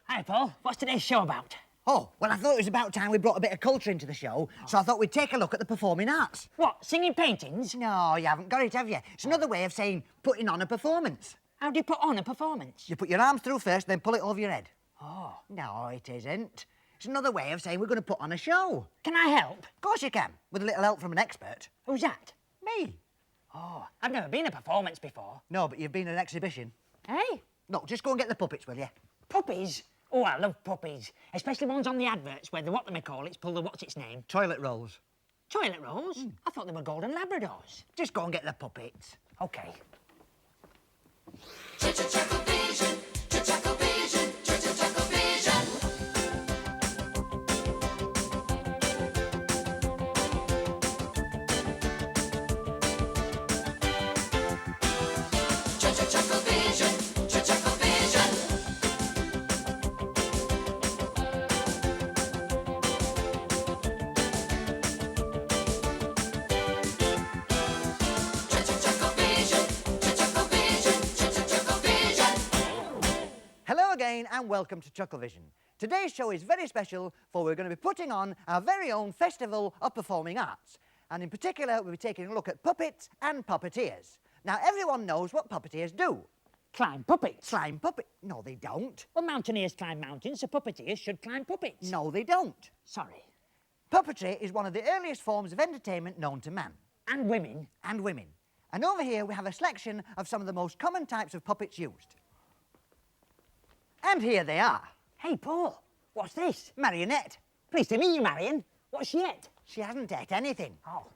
Hi, Paul. What's today's show about? Oh, well, I thought it was about time we brought a bit of culture into the show, so I thought we'd take a look at the performing arts. What, singing paintings? No, you haven't got it, have you? It's another way of saying putting on a performance. How do you put on a performance? You put your arms through first, then pull it over your head. Oh. No, it isn't. It's another way of saying we're going to put on a show. Can I help? Of course you can, with a little help from an expert. Who's that? Me. Oh, I've never been at a performance before. No, but you've been at an exhibition. Hey? No, just go and get the puppets, will you? Puppies? Oh, I love puppies. Especially ones on the adverts where the what-they-may-call-it's pull the what's-its-name. Toilet rolls. Toilet rolls? I thought they were golden Labradors. Just go and get the puppets. OK. ChuckleVision, ChuckleVision, ChuckleVision. ChuckleVision, ChuckleVision. Hello again and welcome to ChuckleVision. Today's show is very special, for we're going to be putting on our very own Festival of Performing Arts. And in particular, we'll be taking a look at puppets and puppeteers. Now, everyone knows what puppeteers do. Climb puppets. Climb puppet... No, they don't. Well, mountaineers climb mountains, so puppeteers should climb puppets. No, they don't. Sorry. Puppetry is one of the earliest forms of entertainment known to man. And women. And women. And over here, we have a selection of some of the most common types of puppets used. And here they are. Hey, Paul, what's this? Marionette. Pleased to meet you, Marion. What's she ate? She hasn't ate anything. Oh.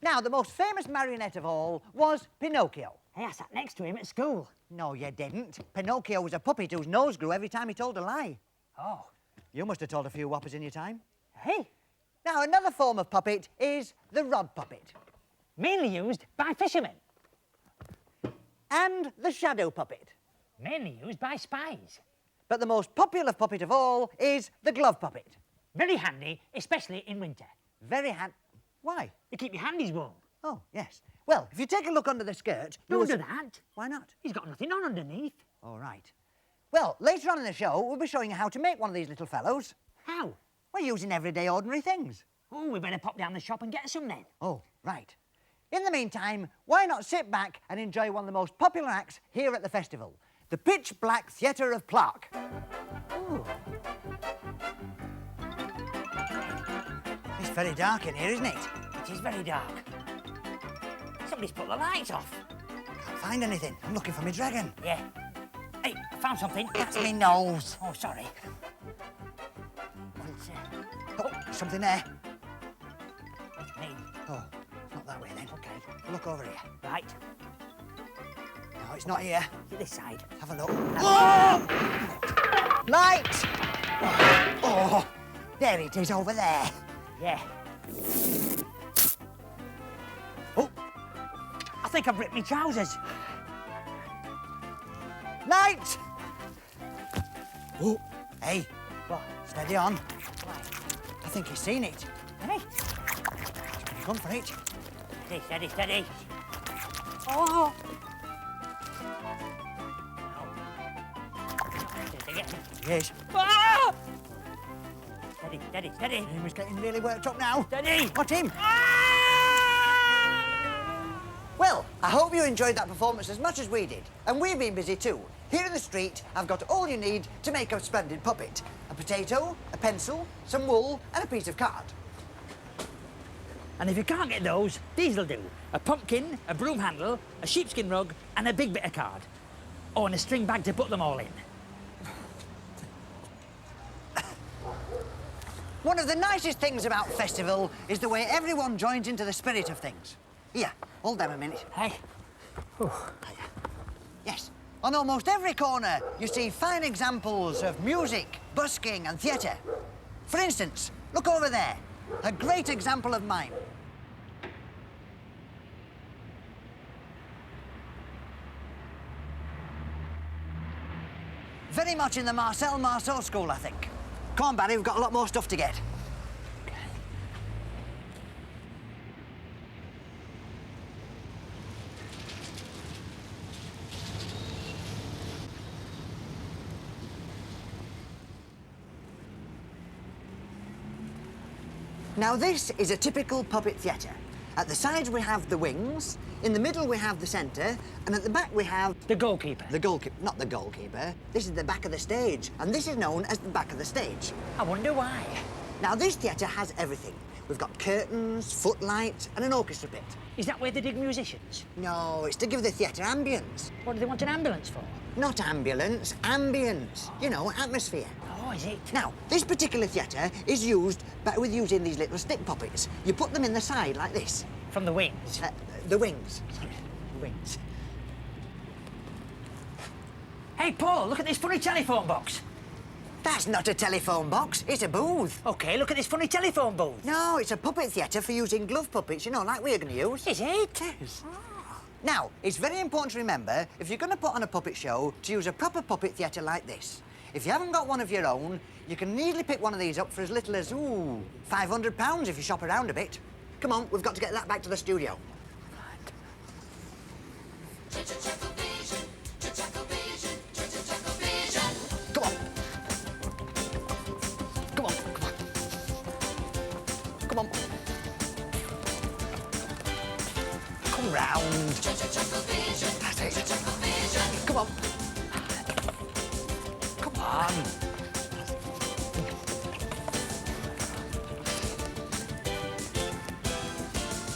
Now, the most famous marionette of all was Pinocchio. Hey, I sat next to him at school. No, you didn't. Pinocchio was a puppet whose nose grew every time he told a lie. Oh. You must have told a few whoppers in your time. Hey. Now, another form of puppet is the rod puppet. Mainly used by fishermen. And the shadow puppet. Mainly used by spies. But the most popular puppet of all is the glove puppet. Very handy, especially in winter. Very Why? You keep your handies warm. Oh, yes. Well, if you take a look under the skirt... Don't do that. Why not? He's got nothing on underneath. All right. Well, later on in the show, we'll be showing you how to make one of these little fellows. How? We're using everyday ordinary things. Oh, we better pop down the shop and get some then. Oh, right. In the meantime, why not sit back and enjoy one of the most popular acts here at the festival, the Pitch Black Theatre of Plaque. Ooh. It's very dark in here, isn't it? It is very dark. Somebody's put the lights off. Can't find anything. I'm looking for my dragon. Yeah. Hey, I found something. That's me nose. Oh, sorry. Oh, something there. It's me. Oh, not that way then. OK. Look over here. Right. No, it's not here. To this side. Have a look. Oh! Light! Oh, there it is over there. Yeah. Oh, I think I've ripped my trousers. light! Oh, hey, What? steady on. Why? I think he's seen it. Hey. Come for it. Steady, steady, steady. Oh! Yes. Ah! Steady, steady, steady. He was getting really worked up now. Steady. Watch him. Ah! Well, I hope you enjoyed that performance as much as we did. And we've been busy too. Here in the street, I've got all you need to make a splendid puppet. A potato, a pencil, some wool, and a piece of card. And if you can't get those, these'll do. A pumpkin, a broom handle, a sheepskin rug, and a big bit of card. Oh, and a string bag to put them all in. One of the nicest things about festival is the way everyone joins into the spirit of things. Here, hold them a minute. Hey. Yes, on almost every corner you see fine examples of music, busking and theatre. For instance, look over there, a great example of mime. Very much in the Marcel school, I think. Come on, Barry, we've got a lot more stuff to get. Now, this is a typical puppet theatre. At the sides, we have the wings, in the middle, we have the centre, and at the back, we have... The goalkeeper. The goalkeeper, not the goalkeeper. This is the back of the stage, and this is known as the back of the stage. I wonder why. Now, this theatre has everything. We've got curtains, footlights, and an orchestra pit. Is that where they dig musicians? No, it's to give the theatre ambience. What do they want an ambulance for? Not ambulance, ambience. You know, atmosphere. Oh, is it? Now, this particular theatre is used with using these little stick puppets. You put them in the side like this. From the wings? The wings. The wings. Hey, Paul, look at this funny telephone box. That's not a telephone box, it's a booth. OK, look at this funny telephone booth. No, it's a puppet theatre for using glove puppets, you know, like we're going to use. Is it? Yes. Now, it's very important to remember, if you're going to put on a puppet show, to use a proper puppet theatre like this. If you haven't got one of your own, you can easily pick one of these up for as little as, ooh, £500 if you shop around a bit. Come on, we've got to get that back to the studio. ChuckleVision, ChuckleVision, ChuckleVision. Come on. Come on, come on. Come on. Come round. ChuckleVision, That's it. ChuckleVision. Come on. Come on.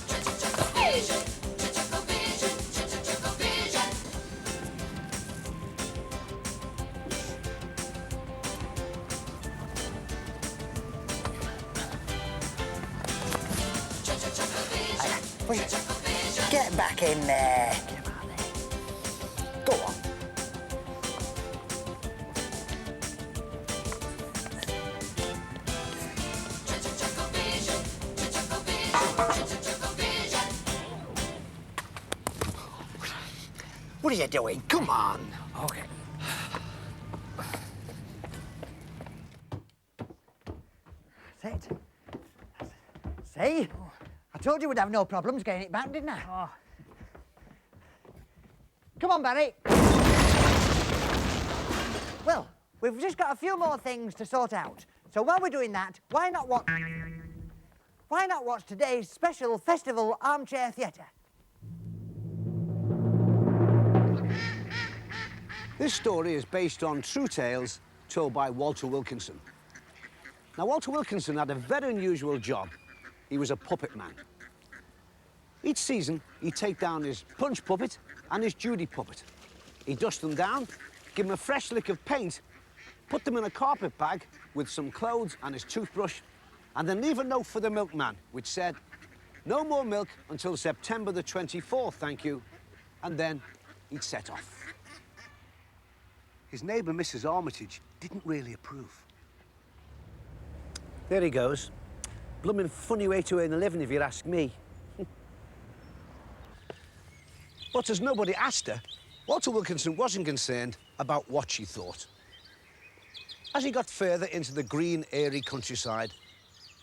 ChuckleVision, ChuckleVision, ChuckleVision. Get back in there. Go on. What are you doing? Come on. OK. That's it. See? I told you we'd have no problems getting it back, didn't I? Oh. Come on, Barry. Well, we've just got a few more things to sort out. So while we're doing that, why not watch today's special festival armchair theatre? This story is based on true tales told by Walter Wilkinson. Now, Walter Wilkinson had a very unusual job. He was a puppet man. Each season, he'd take down his Punch puppet and his Judy puppet. He'd dust them down, give them a fresh lick of paint, put them in a carpet bag with some clothes and his toothbrush, and then leave a note for the milkman, which said, "No more milk until September the 24th, thank you." And then he'd set off. His neighbour, Mrs. Armitage, didn't really approve. There he goes. Blooming funny way to earn a living, if you ask me. But as nobody asked her, Walter Wilkinson wasn't concerned about what she thought. As he got further into the green, airy countryside,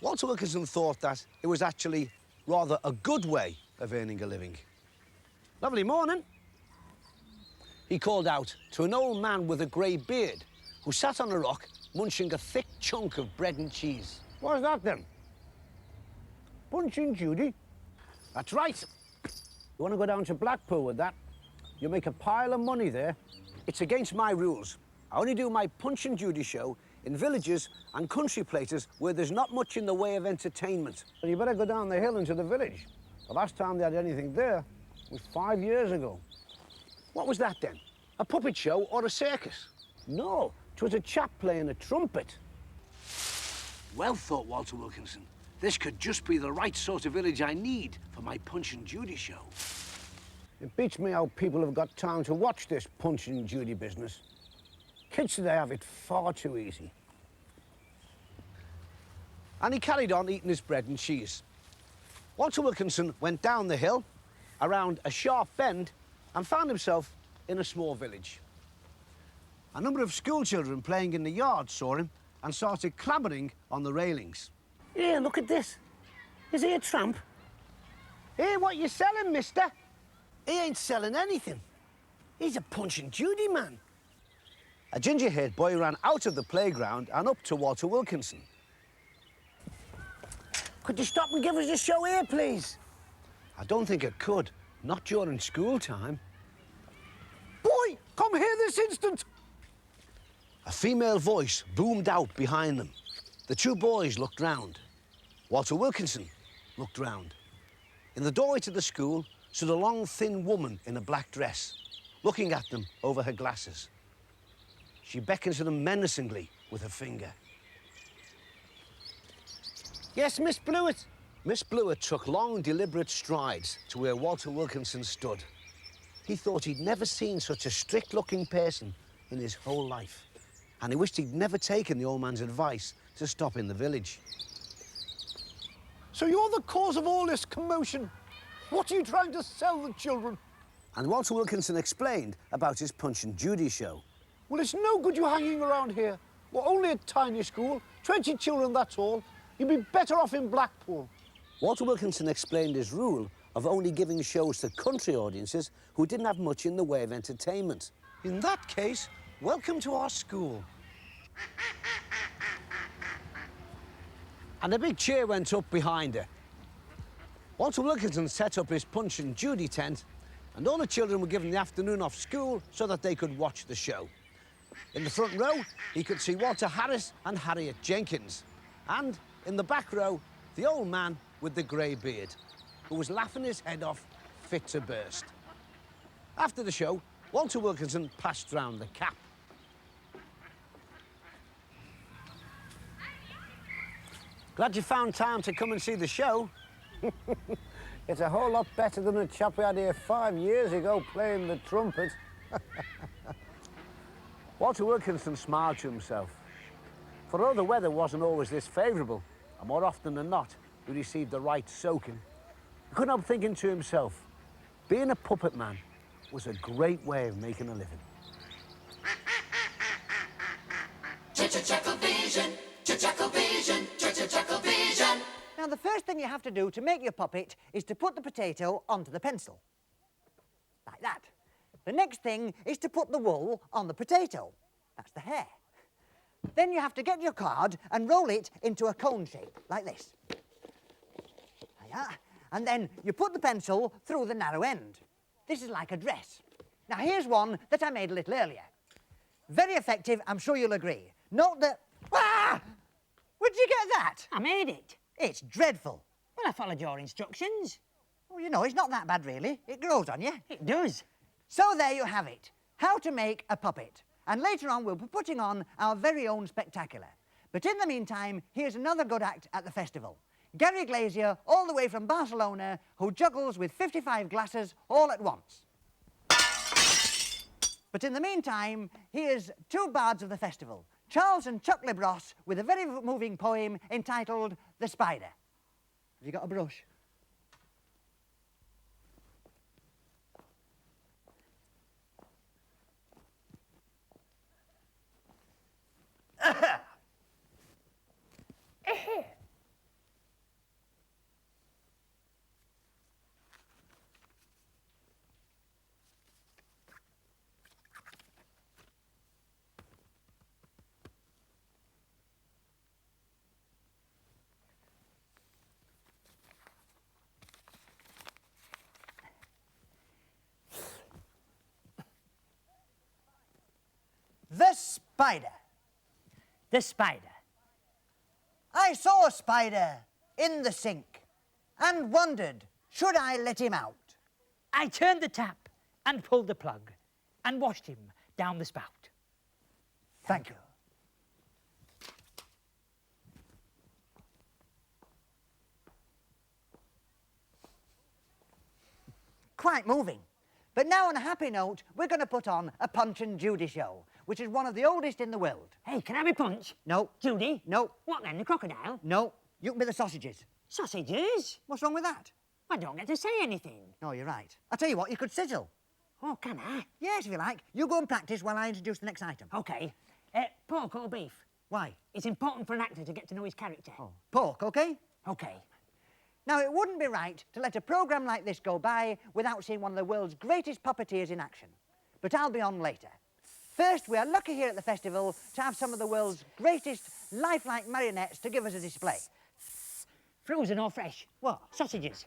Walter Wilkinson thought that it was actually rather a good way of earning a living. Lovely morning. He called out to an old man with a grey beard who sat on a rock munching a thick chunk of bread and cheese. What's that, then? Punch and Judy? That's right. You want to go down to Blackpool with that? You'll make a pile of money there. It's against my rules. I only do my Punch and Judy show in villages and country places where there's not much in the way of entertainment. So you better go down the hill into the village. The last time they had anything there was 5 years ago. What was that, then? A puppet show or a circus? No, it was a chap playing a trumpet. Well, thought Walter Wilkinson, this could just be the right sort of village I need for my Punch and Judy show. It beats me how people have got time to watch this Punch and Judy business. Kids today have it far too easy. And he carried on eating his bread and cheese. Walter Wilkinson went down the hill, around a sharp bend, and found himself in a small village. A number of school children playing in the yard saw him and started clambering on the railings. Here, look at this. Is he a tramp? Hey, what you selling, mister? He ain't selling anything. He's a Punch and Judy man. A ginger-haired boy ran out of the playground and up to Walter Wilkinson. Could you stop and give us a show here, please? I don't think I could. Not during school time. Boy, come here this instant! A female voice boomed out behind them. The two boys looked round. Walter Wilkinson looked round. In the doorway to the school stood a long, thin woman in a black dress, looking at them over her glasses. She beckoned to them menacingly with her finger. Yes, Miss Blewett. Miss Blewett took long, deliberate strides to where Walter Wilkinson stood. He thought he'd never seen such a strict-looking person in his whole life, and he wished he'd never taken the old man's advice to stop in the village. So you're the cause of all this commotion. What are you trying to sell the children? And Walter Wilkinson explained about his Punch and Judy show. Well, it's no good you hanging around here. We're only a tiny school, 20 children, that's all. You'd be better off in Blackpool. Walter Wilkinson explained his rule of only giving shows to country audiences who didn't have much in the way of entertainment. In that case, welcome to our school. And a big cheer went up behind her. Walter Wilkinson set up his Punch and Judy tent, and all the children were given the afternoon off school so that they could watch the show. In the front row, he could see Walter Harris and Harriet Jenkins. And in the back row, the old man with the grey beard, who was laughing his head off, fit to burst. After the show, Walter Wilkinson passed round the cap. Glad you found time to come and see the show. It's a whole lot better than the chap we had here 5 years ago playing the trumpet. Walter Wilkinson smiled to himself. For although the weather wasn't always this favourable, and more often than not, he received the right soaking, he couldn't help thinking to himself, being a puppet man was a great way of making a living. ChuckleVision, ChuckleVision, ChuckleVision. Now, the first thing you have to do to make your puppet is to put the potato onto the pencil. Like that. The next thing is to put the wool on the potato. That's the hair. Then you have to get your card and roll it into a cone shape, like this. And then you put the pencil through the narrow end. This is like a dress. Now, here's one that I made a little earlier. Very effective, I'm sure you'll agree. Note that... Ah! Where'd you get that? I made it. It's dreadful. Well, I followed your instructions. Well, you know, it's not that bad, really. It grows on you. It does. So there you have it. How to make a puppet. And later on, we'll be putting on our very own spectacular. But in the meantime, here's another good act at the festival. Gary Glazier, all the way from Barcelona, who juggles with 55 glasses all at once. But in the meantime, here's two bards of the festival, Charles and Chuck Libros, with a very moving poem entitled The Spider. Have you got a brush? The spider. The spider. I saw a spider in the sink and wondered, should I let him out? I turned the tap and pulled the plug and washed him down the spout. Thank you. Quite moving. But now, on a happy note, we're going to put on a Punch and Judy show, which is one of the oldest in the world. Hey, can I be Punch? No. Judy? No. What then, the crocodile? No. You can be the sausages. Sausages? What's wrong with that? I don't get to say anything. No, you're right. I'll tell you what, you could sizzle. Oh, can I? Yes, if you like. You go and practice while I introduce the next item. OK. Pork or beef? Why? It's important for an actor to get to know his character. Oh, pork, OK? OK. Now, it wouldn't be right to let a programme like this go by without seeing one of the world's greatest puppeteers in action. But I'll be on later. First, we are lucky here at the festival to have some of the world's greatest lifelike marionettes to give us a display. Frozen or fresh? What? Sausages.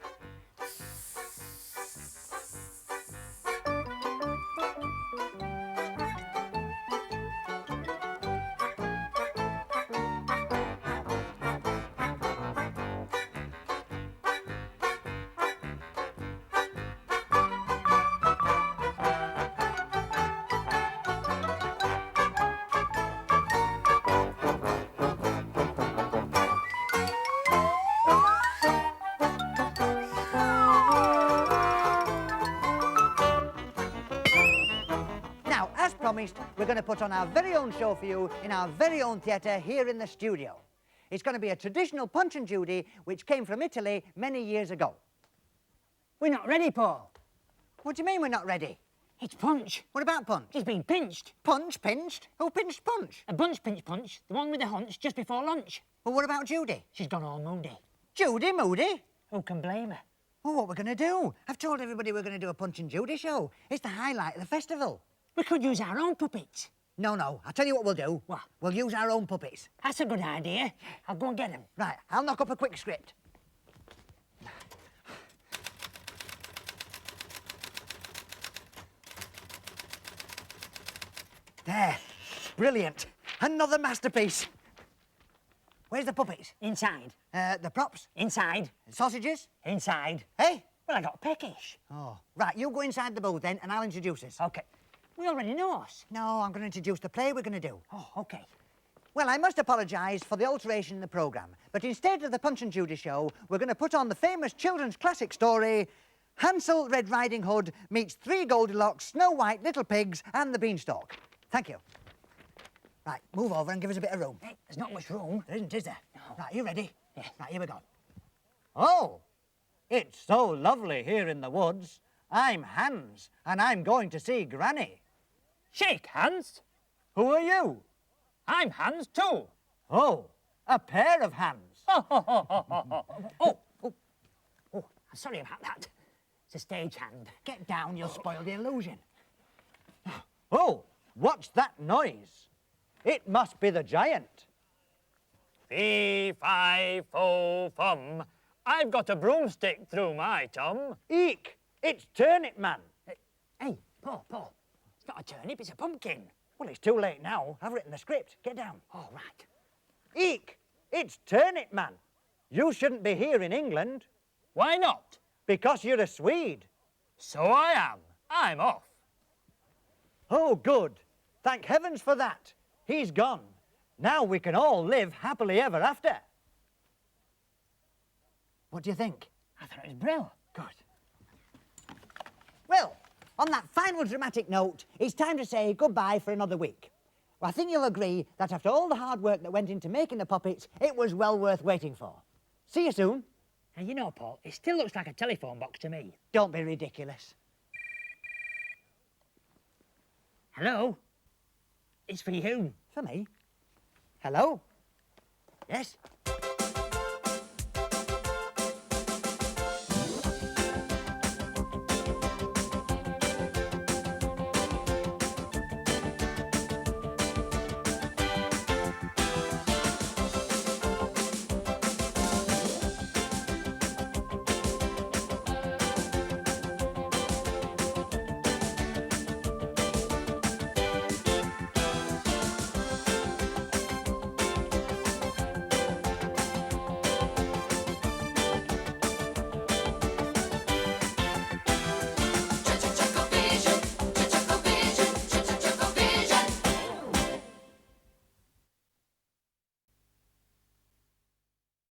Now, as promised, we're going to put on our very own show for you in our very own theatre here in the studio. It's going to be a traditional Punch and Judy which came from Italy many years ago. We're not ready, Paul. What do you mean we're not ready? It's Punch. What about Punch? He's been pinched. Punch? Pinched? Who pinched Punch? A bunch pinch Punch, the one with the hunch just before lunch. Well, what about Judy? She's gone all moody. Judy Moody? Who can blame her? Well, what we're going to do? I've told everybody we're going to do a Punch and Judy show. It's the highlight of the festival. We could use our own puppets. No, I'll tell you what we'll do. What? We'll use our own puppets. That's a good idea. I'll go and get them. Right, I'll knock up a quick script. There. Brilliant. Another masterpiece. Where's the puppets? Inside. The props? Inside. Sausages? Inside. Hey? Well, I got peckish. Oh, right, you go inside the booth then and I'll introduce us. OK. We already know us. No, I'm going to introduce the play we're going to do. Oh, OK. Well, I must apologise for the alteration in the programme, but instead of the Punch and Judy show, we're going to put on the famous children's classic story, Hansel, Red Riding Hood meets 3 Goldilocks, Snow White, Little Pigs and the Beanstalk. Thank you. Right, move over and give us a bit of room. Hey, there's not much room. There isn't, is there? No. Right, you ready? Yeah. Right, here we go. Oh, it's so lovely here in the woods. I'm Hans, and I'm going to see Granny. Shake hands. Who are you? I'm Hans too. Oh, a pair of hands. Oh, sorry about that. It's a stage hand. Get down, you'll spoil the illusion. Oh, what's that noise? It must be the giant. Fee, fi, fo, fum. I've got a broomstick through my tum. Eek! It's Turnip Man. Hey, Paul. It's not a turnip, it's a pumpkin. Well, it's too late now. I've written the script. Get down. All right. Eek! It's Turnip Man. You shouldn't be here in England Why not? because you're a Swede. So I am. I'm off. Oh, good. Thank heavens for that. He's gone. Now we can all live happily ever after. What do you think? I thought it was brill. Good. Well, on that final dramatic note, it's time to say goodbye for another week. Well, I think you'll agree that after all the hard work that went into making the puppets, it was well worth waiting for. See you soon. And you know, Paul, it still looks like a telephone box to me. Don't be ridiculous. Hello? It's for you. For me? Hello? Yes?